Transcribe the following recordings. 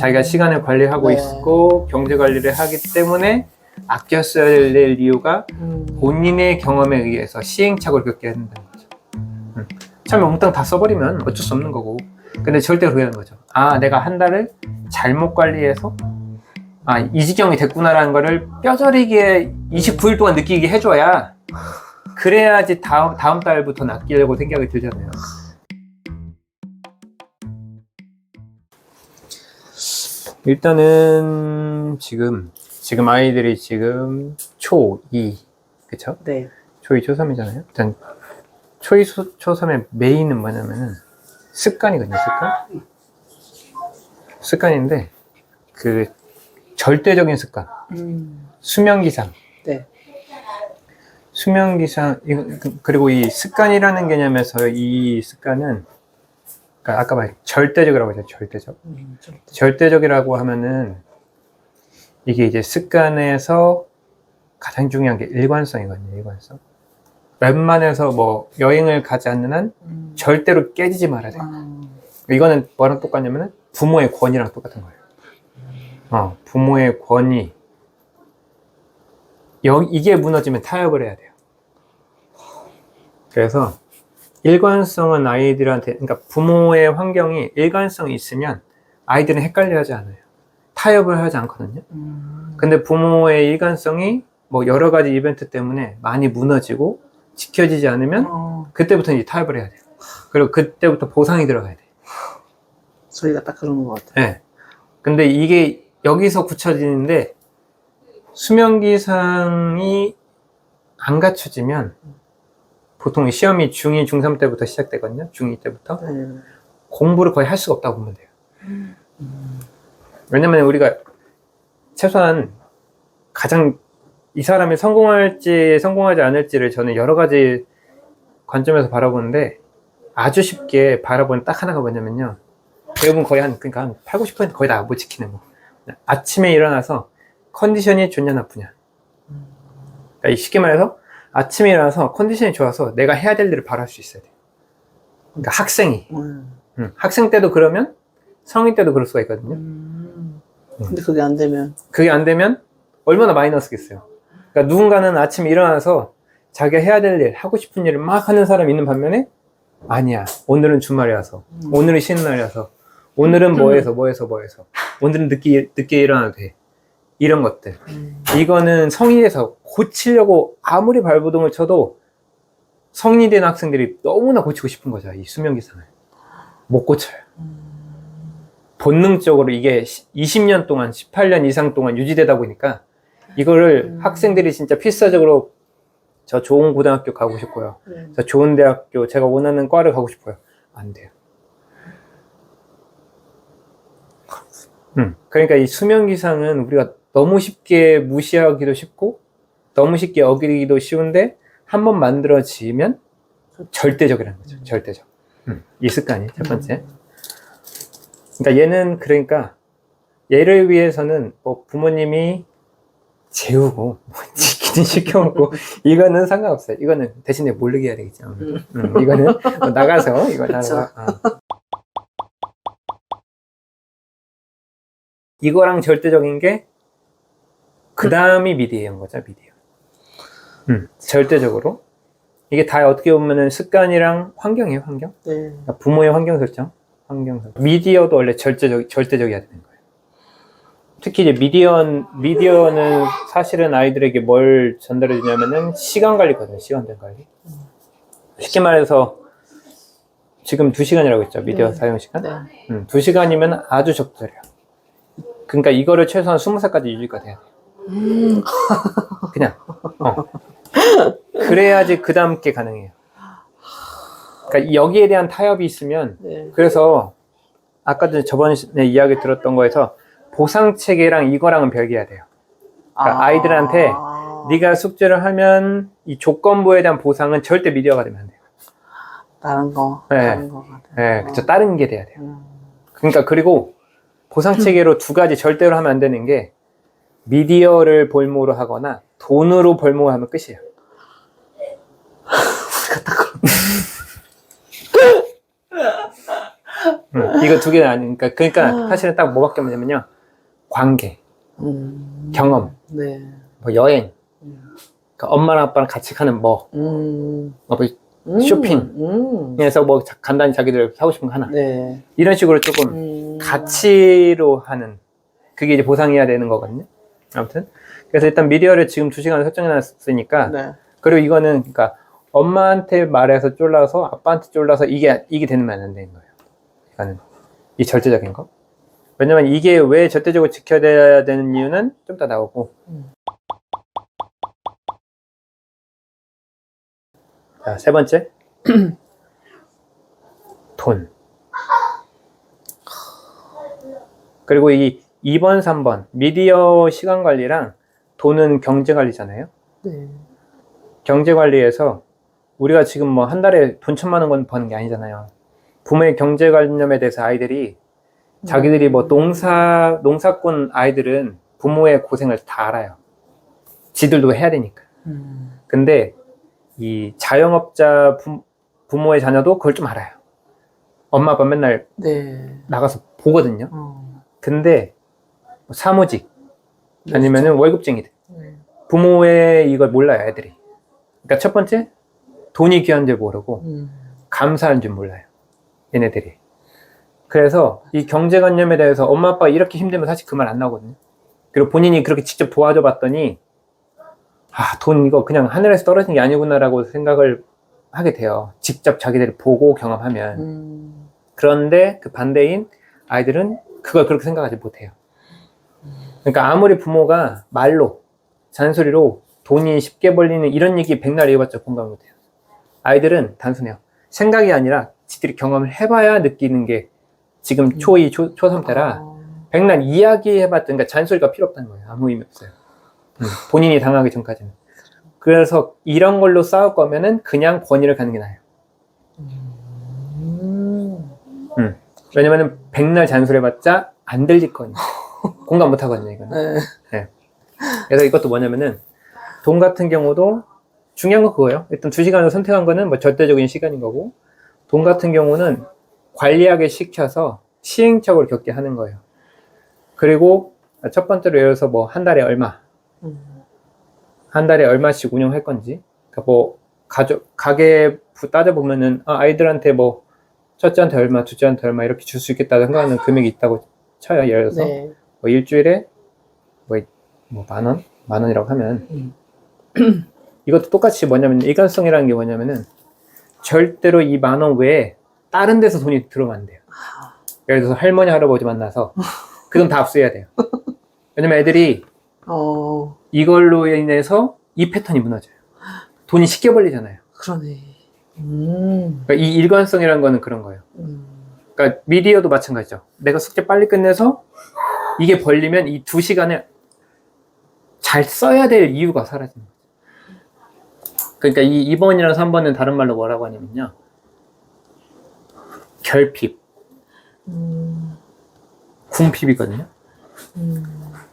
자기가 시간을 관리하고 네. 있고 경제 관리를 하기 때문에 아껴 써야 될 이유가 본인의 경험에 의해서 시행착오를 겪게 한다는 거죠. 처음에 몽땅 다 써버리면 어쩔 수 없는 거고, 근데 절대로 그러는 거죠. 아, 내가 한 달을 잘못 관리해서 이 지경이 됐구나라는 거를 뼈저리게 29일 동안 느끼게 해줘야, 그래야지 다음 달부터 아끼려고 생각이 들잖아요. 일단은 지금 아이들이 지금 초2, 그쵸? 네. 초2, 초3이잖아요. 일단 초2, 초3의 메인은 뭐냐면은 습관이거든요. 습관인데 그 절대적인 습관, 수면기상. 네. 수면기상, 그리고 이 습관이라는 개념에서 이 습관은, 그러니까 아까 말 절대적이라고 했죠. 절대적이라고 하면은 이게 이제 습관에서 가장 중요한 게 일관성이거든요. 일관성. 웬만해서 뭐 여행을 가지 않는 한 절대로 깨지지 말아야 돼요. 이거는 뭐랑 똑같냐면은 부모의 권위랑 똑같은 거예요. 부모의 권위. 이게 무너지면 타협을 해야 돼요. 그래서 일관성은 아이들한테, 그러니까 부모의 환경이 일관성이 있으면 아이들은 헷갈려하지 않아요. 타협을 하지 않거든요. 근데 부모의 일관성이 뭐 여러 가지 이벤트 때문에 많이 무너지고 지켜지지 않으면 그때부터 이제 타협을 해야 돼요. 그리고 그때부터 보상이 들어가야 돼요. 저희가 딱 그런 것 같아요. 네. 근데 이게 여기서 굳혀지는데, 수면기상이 안 갖춰지면 보통 시험이 중2, 중3 때부터 시작되거든요. 중2 때부터. 공부를 거의 할 수가 없다고 보면 돼요. 왜냐면 우리가 최소한 가장 이 사람이 성공할지 성공하지 않을지를 저는 여러 가지 관점에서 바라보는데, 아주 쉽게 바라보는 딱 하나가 뭐냐면요, 대부분 거의 그러니까 한 8, 90% 거의 다 못 지키는 거. 아침에 일어나서 컨디션이 좋냐 나쁘냐. 그러니까 쉽게 말해서 아침에 일어나서 컨디션이 좋아서 내가 해야 될 일을 바로 할 수 있어야 돼요. 그러니까 학생이 학생 때도 그러면 성인 때도 그럴 수가 있거든요. 근데 그게 안 되면 얼마나 마이너스겠어요. 그러니까 누군가는 아침에 일어나서 자기가 해야 될 일, 하고 싶은 일을 막 하는 사람이 있는 반면에, 아니야, 오늘은 주말이라서, 오늘은 쉬는 날이라서, 오늘은 뭐해서 오늘은 늦게 일어나도 돼. 이런 것들. 이거는 성인이 돼서 고치려고 아무리 발버둥을 쳐도 성인이 된 학생들이 너무나 고치고 싶은 거죠. 이 수면기상을. 못 고쳐요. 본능적으로 이게 20년 동안, 18년 이상 동안 유지되다 보니까 이거를 학생들이 진짜 필사적으로 저 좋은 고등학교 가고 싶고요. 저 좋은 대학교, 제가 원하는 과를 가고 싶어요. 안 돼요. 그러니까 이 수면기상은 우리가 너무 쉽게 무시하기도 쉽고 너무 쉽게 어기기도 쉬운데, 한번 만들어지면 절대적이라는 거죠. 절대적. 이 습관이 첫 번째. 그러니까 얘를 위해서는 뭐 부모님이 재우고 뭐 지키든 시켜먹고 이거는 상관없어요. 이거는 대신에 모르게 해야 되겠죠. 이거는 나가서 이거랑 절대적인 게 그 다음이 미디어인 거죠. 미디어. 절대적으로 이게 다 어떻게 보면은 습관이랑 환경이에요. 환경. 그러니까 부모의 환경 설정. 미디어도 원래 절대적이어야 되는 거예요. 특히 이제 미디어는 사실은 아이들에게 뭘 전달해 주냐면은 시간 관리거든요. 시간대 관리. 쉽게 말해서 지금 2시간이라고 했죠. 미디어 사용 시간. 2시간이면 아주 적절해요. 그러니까 이거를 최소한 20살까지 유지가 돼야 돼요. 그냥. 그래야지 그 다음 게 가능해요. 그러니까 여기에 대한 타협이 있으면, 그래서 아까 저번에 이야기 들었던 거에서 보상 체계랑 이거랑은 별개야 돼요. 그러니까 아이들한테 네가 숙제를 하면 이 조건부에 대한 보상은 절대 미디어가 되면 안 돼요. 다른 거 네, 그쵸. 다른 게 돼야 돼요. 그러니까 그리고 보상 체계로 두 가지 절대로 하면 안 되는 게, 미디어를 볼모로 하거나 돈으로 볼모로 하면 끝이에요. 우리가 딱 이거 두 개는 아니니까. 그러니까 사실은 딱 뭐밖에 없냐면요. 관계, 경험, 네. 뭐 여행, 그러니까 엄마랑 아빠랑 같이 가는 뭐 쇼핑, 그래서 뭐 간단히 자기들 사고 싶은 거 하나. 네. 이런 식으로 조금 가치로 하는, 그게 이제 보상해야 되는 거거든요. 아무튼. 그래서 일단 미디어를 지금 2시간을 설정해놨으니까. 네. 그리고 이거는, 그러니까 엄마한테 말해서 쫄라서 아빠한테 쫄라서 이게 되면 안 되는 거예요. 이거는. 이 절대적인 거. 왜냐면 이게 왜 절대적으로 지켜야 되는 이유는 좀 더 나오고. 자, 세 번째. 돈. 그리고 이 2번, 3번. 미디어 시간 관리랑 돈은 경제 관리잖아요. 네. 경제 관리에서 우리가 지금 뭐 한 달에 돈 1,000만 원 버는 게 아니잖아요. 부모의 경제관념에 대해서 아이들이 자기들이 뭐 농사꾼 아이들은 부모의 고생을 다 알아요. 지들도 해야 되니까. 근데 이 자영업자 부모의 자녀도 그걸 좀 알아요. 엄마 아빠 맨날 네. 나가서 보거든요. 근데 사무직 아니면은 월급쟁이들, 부모의 이걸 몰라요, 애들이. 그러니까 첫 번째, 돈이 귀한 줄 모르고 감사한 줄 몰라요, 얘네들이. 그래서 이 경제관념에 대해서 엄마 아빠가 이렇게 힘들면 사실 그 말 안 나오거든요. 그리고 본인이 그렇게 직접 도와줘 봤더니 돈 이거 그냥 하늘에서 떨어진 게 아니구나라고 생각을 하게 돼요. 직접 자기들이 보고 경험하면. 그런데 그 반대인 아이들은 그걸 그렇게 생각하지 못해요. 그러니까 아무리 부모가 말로 잔소리로 돈이 쉽게 벌리는 이런 얘기 백날 해봤자 공감을 못해요. 아이들은 단순해요. 생각이 아니라 지들이 경험을 해봐야 느끼는 게 지금 초2, 초3 때라 백날 이야기해봤자, 그러니까 잔소리가 필요 없다는 거예요. 아무 의미 없어요. 본인이 당하기 전까지는. 그래서 이런 걸로 싸울 거면은 그냥 권위를 가는 게 나아요. 왜냐면은 백날 잔소리해봤자 안 들릴 거니까. 공감 못 하거든요, 이거는. 네. 그래서 이것도 뭐냐면은 돈 같은 경우도 중요한 건 그거예요. 일단 2시간을 선택한 거는 뭐 절대적인 시간인 거고, 돈 같은 경우는 관리하게 시켜서 시행착오를 겪게 하는 거예요. 그리고 첫 번째로 예를 들어서 뭐 한 달에 얼마, 한 달에 얼마씩 운영할 건지, 그러니까 뭐 가계 따져보면은 아이들한테 뭐 첫째한테 얼마, 둘째한테 얼마 이렇게 줄 수 있겠다 생각하는 금액이 있다고 쳐요. 예를 들어서 네. 뭐 일주일에 뭐 10,000원? 10,000원이라고 하면 이것도 똑같이 뭐냐면 일관성이라는 게 뭐냐면은 절대로 이 10,000원 외에 다른 데서 돈이 들어오면 안 돼요. 예를 들어서 할머니 할아버지 만나서 그 돈 다 압수해야 돼요. 왜냐면 애들이 이걸로 인해서 이 패턴이 무너져요. 돈이 쉽게 벌리잖아요. 그러네. 그러니까 이 일관성이라는 거는 그런 거예요. 그러니까 미디어도 마찬가지죠. 내가 숙제 빨리 끝내서 이게 벌리면 이 2시간을 잘 써야 될 이유가 사라지는 거죠. 그러니까 이 2번이랑 3번은 다른 말로 뭐라고 하냐면요, 결핍, 궁핍이거든요.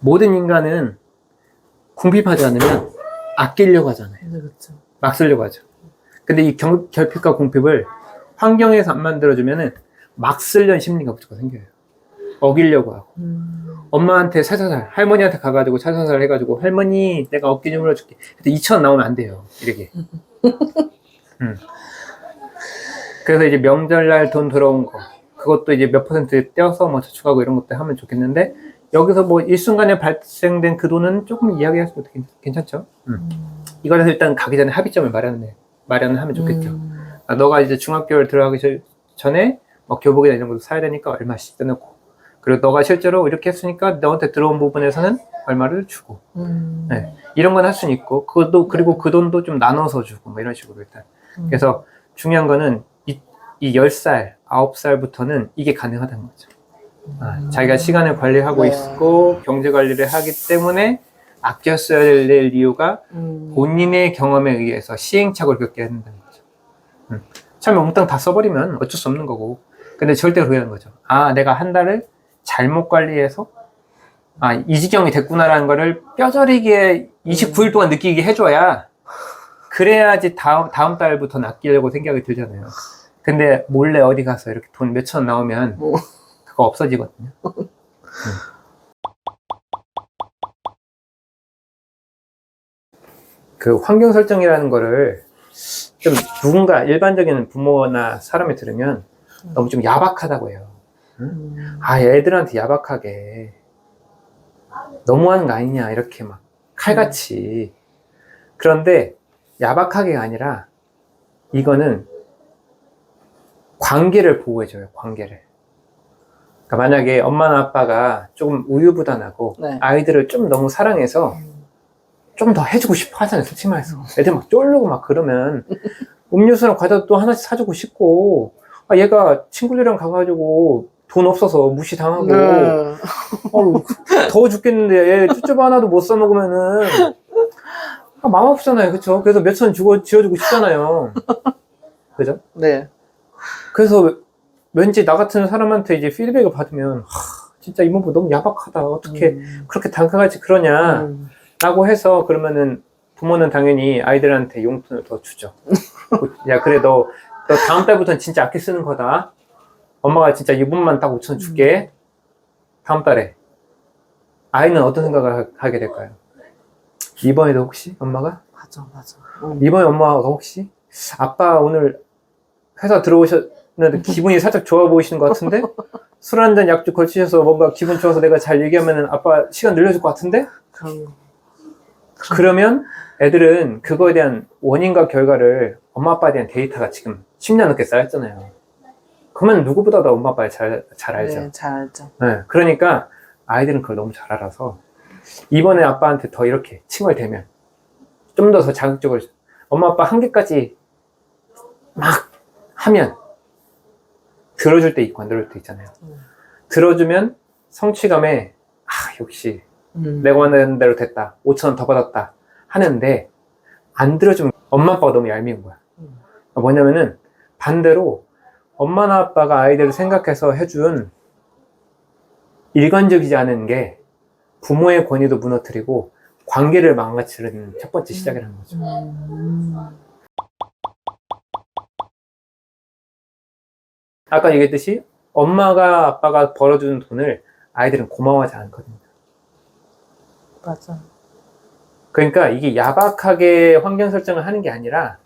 모든 인간은 궁핍하지 않으면 아끼려고 하잖아요. 네, 그렇죠. 막 쓰려고 하죠. 근데 이 결핍과 궁핍을 환경에서 안 만들어주면은 막 쓰려는 심리가 무조건 생겨요. 어기려고 하고. 엄마한테 살살살, 할머니한테 가가지고 살살살 해가지고, 할머니 내가 어깨 좀 물어줄게. 근데 2,000원 나오면 안 돼요, 이렇게. 그래서 이제 명절날 돈 들어온 거, 그것도 이제 몇 퍼센트 떼어서 뭐 저축하고 이런 것도 하면 좋겠는데, 여기서 뭐 일순간에 발생된 그 돈은 조금 이야기할 수도 괜찮죠. 이거는 일단 가기 전에 합의점을 마련을 하면 좋겠죠. 너가 이제 중학교를 들어가기 전에 뭐 교복이나 이런 것도 사야 되니까 얼마씩 떼놓고, 그리고 너가 실제로 이렇게 했으니까 너한테 들어온 부분에서는 얼마를 주고, 네. 이런 건 할 수는 있고, 그리고 그 돈도 좀 나눠서 주고, 뭐 이런 식으로 일단. 그래서 중요한 거는 이 10살, 9살부터는 이게 가능하다는 거죠. 자기가 시간을 관리하고 있고, 경제 관리를 하기 때문에 아껴 써야 될 이유가 본인의 경험에 의해서 시행착오를 겪게 한다는 거죠. 처음에 몽땅 다 써버리면 어쩔 수 없는 거고, 근데 절대 그러게 하는 거죠. 내가 한 달을 잘못 관리해서 이 지경이 됐구나라는 거를 뼈저리게 29일 동안 느끼게 해줘야, 그래야지 다음 달부터는 아끼려고 생각이 들잖아요. 근데 몰래 어디 가서 이렇게 돈 몇천 원 나오면 그거 없어지거든요. 그 환경 설정이라는 거를 좀 누군가 일반적인 부모나 사람이 들으면 너무 좀 야박하다고 해요. 아, 애들한테 야박하게 너무하는 거 아니냐 이렇게 막 칼같이. 그런데 야박하게가 아니라 이거는 관계를 보호해줘요. 관계를. 그러니까 만약에 엄마나 아빠가 조금 우유부단하고 네. 아이들을 좀 너무 사랑해서 좀 더 해주고 싶어 하잖아요. 솔직히 말해서 애들 막 쫄르고 막 그러면 음료수랑 과자도 또 하나씩 사주고 싶고, 아, 얘가 친구들이랑 가가지고 돈 없어서 무시당하고 네. 더워 죽겠는데 얘 쭈쭈바 하나도 못 사 먹으면은 아, 마음 아프잖아요. 그쵸? 그래서 몇천 주고 지어주고 싶잖아요. 그죠? 네. 그래서 왠지 나 같은 사람한테 이제 피드백을 받으면 진짜 이모부 너무 야박하다. 어떻게 그렇게 단가같이 그러냐 라고 해서, 그러면은 부모는 당연히 아이들한테 용돈을 더 주죠. 야, 그래 너 다음 달부터는 진짜 아껴 쓰는 거다. 엄마가 진짜 이번만 딱 5천 줄게. 다음 달에. 아이는 어떤 생각을 하게 될까요? 이번에도 혹시 엄마가? 맞아. 이번에 엄마가 혹시 아빠 오늘 회사 들어오셨는데 기분이 살짝 좋아 보이시는 것 같은데? 술 한잔 약주 걸치셔서 뭔가 기분 좋아서 내가 잘 얘기하면 아빠 시간 늘려줄 것 같은데? 그러면 애들은 그거에 대한 원인과 결과를 엄마 아빠에 대한 데이터가 지금 10년 넘게 쌓였잖아요. 그러면 누구보다도 엄마 아빠를 잘 알죠. 네, 잘 알죠. 네, 그러니까 아이들은 그걸 너무 잘 알아서 이번에 아빠한테 더 이렇게 칭얼대면 좀 더 자극적으로 엄마 아빠 한계까지 막 하면 들어줄 때 있고 안 들어줄 때 있잖아요. 들어주면 성취감에 아, 역시 내가 원하는 대로 됐다. 5천 원 더 받았다. 하는데 안 들어주면 엄마 아빠가 너무 얄미운 거야. 뭐냐면은 반대로 엄마나 아빠가 아이들을 생각해서 해준 일관적이지 않은 게 부모의 권위도 무너뜨리고 관계를 망가뜨리는 첫 번째 시작이라는 거죠. 아까 얘기했듯이 엄마가 아빠가 벌어주는 돈을 아이들은 고마워하지 않거든요. 맞아. 그러니까 이게 야박하게 환경 설정을 하는 게 아니라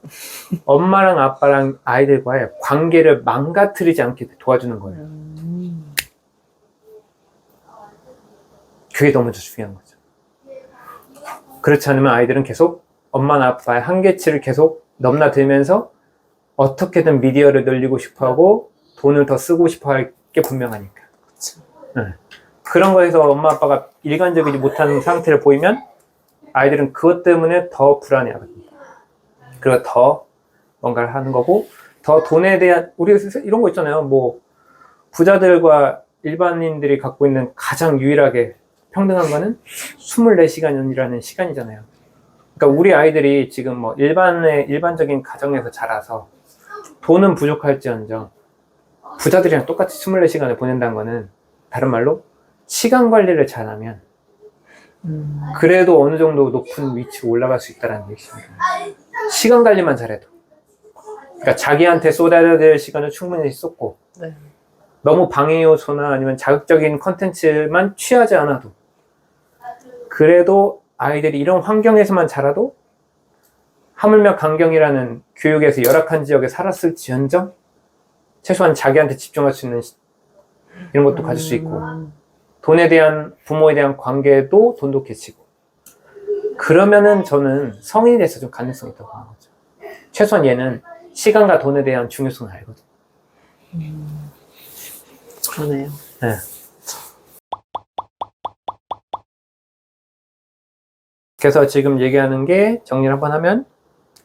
엄마랑 아빠랑 아이들과의 관계를 망가뜨리지 않게 도와주는 거예요. 그게 너무 중요한 거죠. 그렇지 않으면 아이들은 계속 엄마나 아빠의 한계치를 계속 넘나들면서 어떻게든 미디어를 늘리고 싶어하고 돈을 더 쓰고 싶어할 게 분명하니까. 네. 그런 거에서 엄마 아빠가 일관적이지 못한 상태를 보이면 아이들은 그것 때문에 더 불안해하거든요. 그리고 더 뭔가를 하는 거고, 더 돈에 대한, 우리가 이런 거 있잖아요. 뭐 부자들과 일반인들이 갖고 있는 가장 유일하게 평등한 거는 24시간이라는 시간이잖아요. 그러니까 우리 아이들이 지금 뭐 일반적인 가정에서 자라서 돈은 부족할지언정 부자들이랑 똑같이 24시간을 보낸다는 거는 다른 말로 시간 관리를 잘하면 그래도 어느 정도 높은 위치로 올라갈 수 있다는 얘기입니다. 시간 관리만 잘해도. 그러니까 자기한테 쏟아야 될 시간을 충분히 쏟고, 네. 너무 방해 요소나 아니면 자극적인 컨텐츠만 취하지 않아도, 그래도 아이들이 이런 환경에서만 자라도 하물며 강경이라는 교육에서 열악한 지역에 살았을지언정 최소한 자기한테 집중할 수 있는 이런 것도 가질 수 있고, 돈에 대한 부모에 대한 관계도 돈독해지고, 그러면은 저는 성인이 돼서 좀 가능성이 있다고 보는 거죠. 최소한 얘는 시간과 돈에 대한 중요성을 알거든요. 그러네요. 네. 그래서 지금 얘기하는 게 정리를 한번 하면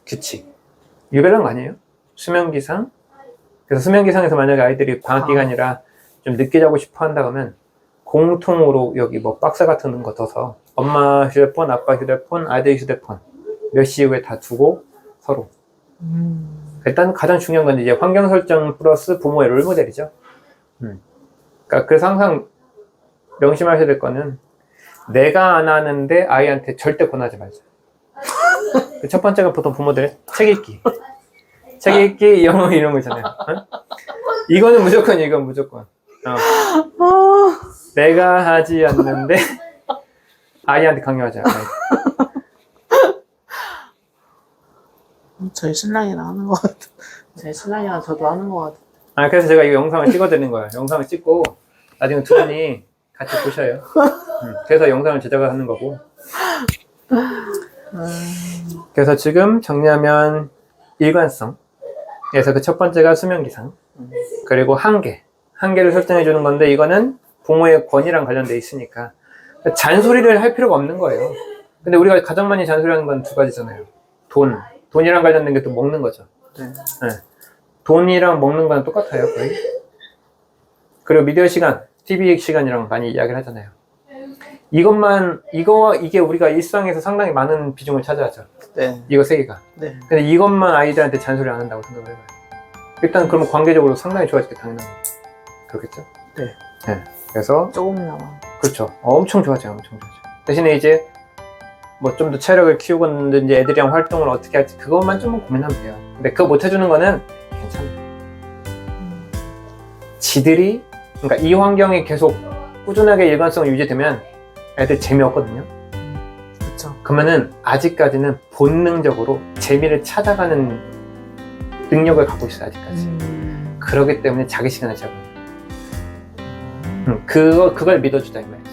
규칙. 유별난 거 아니에요? 수면기상. 그래서 수면기상에서 만약에 아이들이 방학기간이라 좀 늦게 자고 싶어 한다 그러면 공통으로 여기 뭐 박스 같은 거 둬서 엄마 휴대폰, 아빠 휴대폰, 아이들 휴대폰 몇 시 이후에 다 두고 서로. 일단 가장 중요한 건 이제 환경 설정 플러스 부모의 롤모델이죠. 그러니까 그래서 항상 명심하셔야 될 거는 내가 안 하는데 아이한테 절대 권하지 말자. 그 첫 번째가 보통 부모들의 책 읽기. 책 읽기, 영어 이런 거 있잖아요. 어? 이거는 무조건 이건 무조건. 내가 하지 않는데 아이한테 강요하지 않아요. 저희 신랑이랑 하는 것 같아. 제 신랑이랑 저도 하는 것 같아. 아, 그래서 제가 이 영상을 찍어드리는 거예요. 영상을 찍고 나중에 두 분이 같이 보셔요. 그래서 영상을 제작을 하는 거고. 그래서 지금 정리하면 일관성. 그래서 그 첫 번째가 수면 기상. 그리고 한계를 설정해 주는 건데 이거는 부모의 권위랑 관련돼 있으니까 잔소리를 할 필요가 없는 거예요. 근데 우리가 가장 많이 잔소리하는 건 두 가지잖아요. 돈이랑 관련된 게 또 먹는 거죠. 네. 네. 돈이랑 먹는 건 똑같아요, 거의. 그리고 미디어 시간, TV 시간이랑 많이 이야기를 하잖아요. 이게 우리가 일상에서 상당히 많은 비중을 차지하죠. 네. 이거 세 개가. 네. 근데 이것만 아이들한테 잔소리 안 한다고 생각을 해봐요. 일단 그러면 관계적으로 상당히 좋아질 게 당연한 거죠. 그렇겠죠? 네. 네. 그래서, 조금이나마. 그렇죠. 엄청 좋아져요, 엄청 좋아져요. 대신에 이제, 뭐 좀 더 체력을 키우고든지 애들이랑 활동을 어떻게 할지 그것만 좀 고민하면 돼요. 근데 그거 못 해주는 거는 괜찮아요. 지들이, 그러니까 이 환경이 계속 꾸준하게 일관성이 유지되면 애들 재미없거든요. 그렇죠. 그러면은 아직까지는 본능적으로 재미를 찾아가는 능력을 갖고 있어요, 아직까지. 그러기 때문에 자기 시간을 잡아요. 그걸 믿어주자, 이 말이에요.